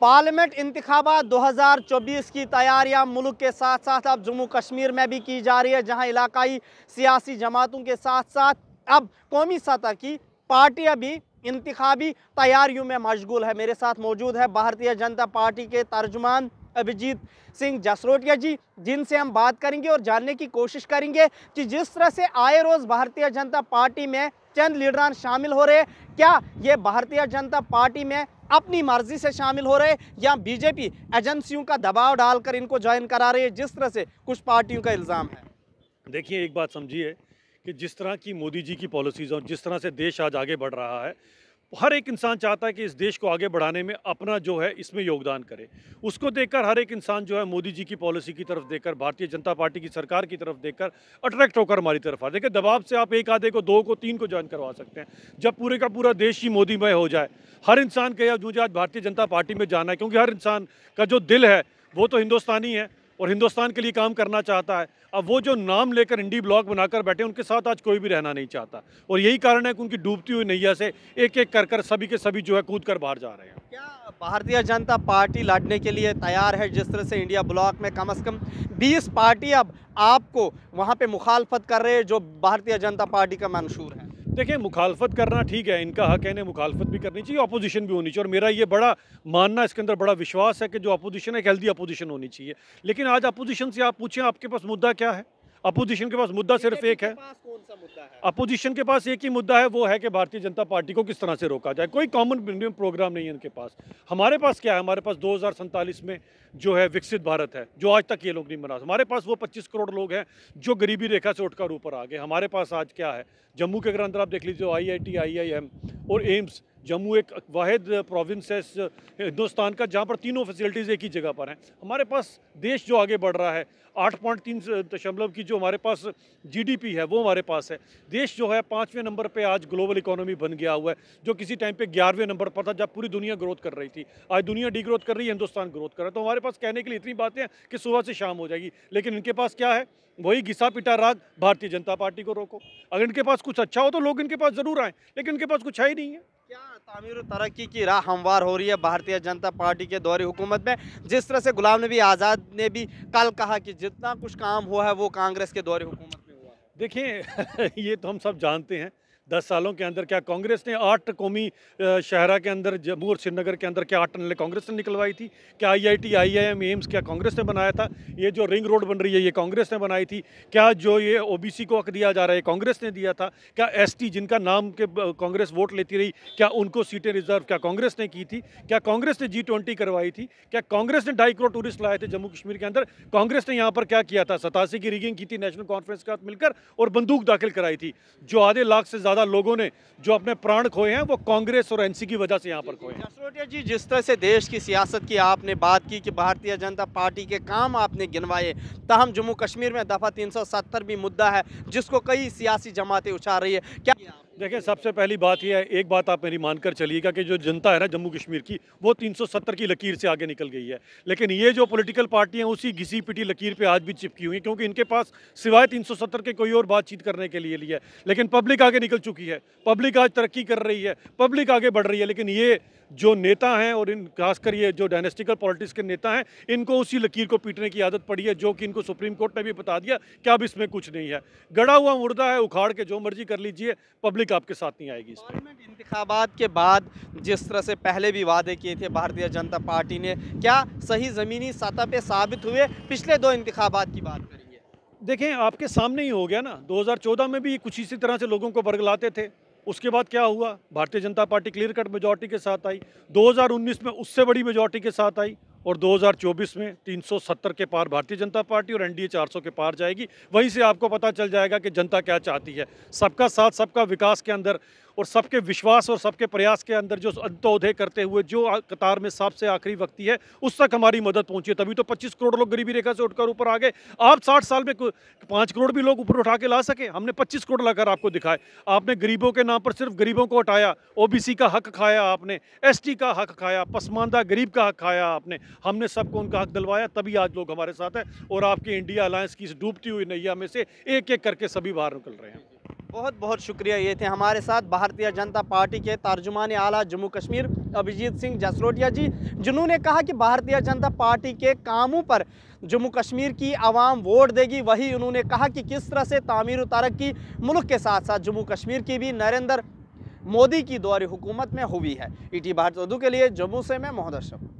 Parliament इंतखाबात 2024 की तैयारियां मुल्क के साथ साथ अब जम्मू कश्मीर में भी की जा रही है, जहां इलाकाई सियासी जमातों के साथ साथ अब कौमी सतह की पार्टियां भी इंतखाबी तैयारियों में मशगूल है। मेरे साथ मौजूद है भारतीय जनता पार्टी के तर्जुमान अभिजीत सिंह जसरोटिया जी, जिनसे हम बात करेंगे और जानने की कोशिश करेंगे कि जिस तरह से आए रोज़ भारतीय जनता पार्टी में चंद लीडरान शामिल हो रहे हैं, क्या ये भारतीय जनता पार्टी में अपनी मर्जी से शामिल हो रहे या बीजेपी एजेंसियों का दबाव डालकर इनको ज्वाइन करा रही है, जिस तरह से कुछ पार्टियों का इल्ज़ाम है। देखिए, एक बात समझिए कि जिस तरह की मोदी जी की पॉलिसीज़ और जिस तरह से देश आज आगे बढ़ रहा है, हर एक इंसान चाहता है कि इस देश को आगे बढ़ाने में अपना जो है इसमें योगदान करे। उसको देखकर हर एक इंसान जो है मोदी जी की पॉलिसी की तरफ देखकर, भारतीय जनता पार्टी की सरकार की तरफ देखकर अट्रैक्ट होकर हमारी तरफ आ। देखिए, दबाव से आप एक आधे को, दो को, तीन को ज्वाइन करवा सकते हैं। जब पूरे का पूरा देश ही मोदीमय हो जाए, हर इंसान कहे मुझे आज भारतीय जनता पार्टी में जाना है, क्योंकि हर इंसान का जो दिल है वो तो हिंदुस्तानी है और हिंदुस्तान के लिए काम करना चाहता है। अब वो जो नाम लेकर इंडी ब्लॉक बनाकर बैठे, उनके साथ आज कोई भी रहना नहीं चाहता, और यही कारण है कि उनकी डूबती हुई नैया से एक एक कर सभी के सभी जो है कूद कर बाहर जा रहे हैं। क्या भारतीय जनता पार्टी लड़ने के लिए तैयार है? जिस तरह से इंडिया ब्लॉक में कम से कम 20 पार्टी अब आपको वहाँ पे मुखालफत कर रहे हैं, जो भारतीय जनता पार्टी का मंशूर है। देखिए, मुखालफत करना ठीक है, इनका हक है, इन्हें मुखालफत भी करनी चाहिए, अपोजिशन भी होनी चाहिए, और मेरा ये बड़ा मानना, इसके अंदर बड़ा विश्वास है कि जो अपोजिशन है एक हेल्दी अपोजिशन होनी चाहिए। लेकिन आज अपोजिशन से आप पूछें आपके पास मुद्दा क्या है? अपोजिशन के पास मुद्दा सिर्फ एक है। कौन सा मुद्दा है? अपोजिशन के पास एक ही मुद्दा है, वो है कि भारतीय जनता पार्टी को किस तरह से रोका जाए। कोई कॉमन प्रोग्राम नहीं है उनके पास। हमारे पास क्या है? हमारे पास 2047 में जो है विकसित भारत है, जो आज तक ये लोग नहीं बना। हमारे पास वो 25 करोड़ लोग हैं जो गरीबी रेखा से उठकर ऊपर आ गए। हमारे पास आज क्या है? जम्मू के अंदर आप देख लीजिए, IIT, IIM और एम्स। जम्मू एक वाहिद प्रोविंस है हिंदुस्तान का जहाँ पर तीनों फैसिलिटीज़ एक ही जगह पर हैं। हमारे पास देश जो आगे बढ़ रहा है, 8.3 की जो हमारे पास GDP है वो हमारे पास है। देश जो है 5वें नंबर पे आज ग्लोबल इकोनॉमी बन गया हुआ है, जो किसी टाइम पे 11वें नंबर पर था जब पूरी दुनिया ग्रोथ कर रही थी। आज दुनिया डी ग्रोथ कर रही है, हिंदुस्तान ग्रोथ कर रहा है। तो हमारे पास कहने के लिए इतनी बातें हैं कि सुबह से शाम हो जाएगी, लेकिन इनके पास क्या है? वही घिसा पिटा राग, भारतीय जनता पार्टी को रोको। अगर इनके पास कुछ अच्छा हो तो लोग इनके पास जरूर आए, लेकिन इनके पास कुछ है ही नहीं है। क्या तामीर और तरक्की की राह हमवार हो रही है भारतीय जनता पार्टी के दौरे हुकूमत में? जिस तरह से गुलाम नबी आज़ाद ने भी कल कहा कि जितना कुछ काम हुआ है वो कांग्रेस के दौरे हुकूमत में हुआ है। देखिए, ये तो हम सब जानते हैं। 10 सालों के अंदर क्या कांग्रेस ने 8 कौमी शहरा के अंदर, जम्मू और श्रीनगर के अंदर क्या 8 टनलें कांग्रेस ने निकलवाई थी? क्या IIT, IIM, एम्स क्या कांग्रेस ने बनाया था? ये जो रिंग रोड बन रही है ये कांग्रेस ने बनाई थी? क्या जो ये OBC को हक दिया जा रहा है कांग्रेस ने दिया था? क्या ST जिनका नाम के कांग्रेस वोट लेती रही, क्या उनको सीटें रिजर्व क्या कांग्रेस ने की थी? क्या कांग्रेस ने G20 करवाई थी? क्या कांग्रेस ने 2.5 करोड़ टूरिस्ट लाए थे जम्मू कश्मीर के अंदर? कांग्रेस ने यहाँ पर क्या किया था? 87 की रिगिंग की थी नेशनल कॉन्फ्रेंस के साथ मिलकर और बंदूक दाखिल कराई थी। जो आधे लाख से ज़्यादा लोगों ने जो अपने प्राण खोए हैं वो कांग्रेस और NC की वजह से यहाँ पर खोए हैं। जसरोटिया जी, जिस तरह से देश की सियासत की आपने बात की कि भारतीय जनता पार्टी के काम आपने गिनवाए, ताहम जम्मू कश्मीर में दफ़ा 370 भी मुद्दा है जिसको कई सियासी जमातें उछाल रही है। क्या देखिए, सबसे पहली बात यह है, एक बात आप मेरी मानकर चलिएगा कि जो जनता है ना जम्मू कश्मीर की, वो 370 की लकीर से आगे निकल गई है। लेकिन ये जो पॉलिटिकल पार्टियां उसी घिसी पिटी लकीर पे आज भी चिपकी हुई हैं, क्योंकि इनके पास सिवाय 370 के कोई और बातचीत करने के लिए लिया है। लेकिन पब्लिक आगे निकल चुकी है, पब्लिक आज तरक्की कर रही है, पब्लिक आगे बढ़ रही है। लेकिन ये जो नेता हैं और इन खासकर ये जो डायनेस्टिकल पॉलिटिक्स के नेता हैं, इनको उसी लकीर को पीटने की आदत पड़ी है, जो कि इनको सुप्रीम कोर्ट ने भी बता दिया कि अब इसमें कुछ नहीं है। गड़ा हुआ मुर्दा है, उखाड़ के जो मर्जी कर लीजिए, पब्लिक आपके साथ नहीं आएगी। पार्लियामेंट इंतखाबात के बाद जिस तरह से पहले भी वादे किए थे भारतीय जनता पार्टी ने, क्या सही ज़मीनी सतह पे साबित हुए? पिछले 2 इंतखाबात की बात करेंगे। देखें, आपके सामने ही हो गया ना। 2014 में भी कुछ इसी तरह से लोगों को बरगलाते थे। उसके बाद क्या हुआ? Bharatiya Janata party clear cut majority के साथ आई। 2019 में उससे बड़ी मेजॉरिटी के साथ आई, और 2024 में 370 के पार भारतीय जनता पार्टी और NDA 400 के पार जाएगी। वहीं से आपको पता चल जाएगा कि जनता क्या चाहती है। सबका साथ, सबका विकास के अंदर और सबके विश्वास और सबके प्रयास के अंदर जो अंत्योदय करते हुए जो कतार में सबसे आखिरी व्यक्ति है, उस तक हमारी मदद पहुंची है। तभी तो 25 करोड़ लोग गरीबी रेखा से उठकर ऊपर आ गए। आप 60 साल में 5 करोड़ भी लोग ऊपर उठा के ला सके? हमने 25 करोड़ लाकर आपको दिखाए। आपने गरीबों के नाम पर सिर्फ गरीबों को हटाया, OBC का हक खाया आपने, ST का हक खाया, पसमानदा गरीब का हक खाया आपने। हमने सबको उनका हक दिलवाया, तभी आज लोग हमारे साथ हैं, और आपकी इंडिया अलायंस की इस डूबती हुई नैया में से एक एक करके सभी बाहर निकल रहे हैं। बहुत बहुत शुक्रिया। ये थे हमारे साथ भारतीय जनता पार्टी के तर्जुमान आला जम्मू कश्मीर अभिजीत सिंह जसरोटिया जी, जिन्होंने कहा कि भारतीय जनता पार्टी के कामों पर जम्मू कश्मीर की आवाम वोट देगी। वही उन्होंने कहा कि किस तरह से तामीर तरक्की मुल्क के साथ साथ जम्मू कश्मीर की भी नरेंद्र मोदी की दौरे हुकूमत में हुई है। ईटी भारत उर्दू के लिए जम्मू से मैं मोहम्मद अशरफ।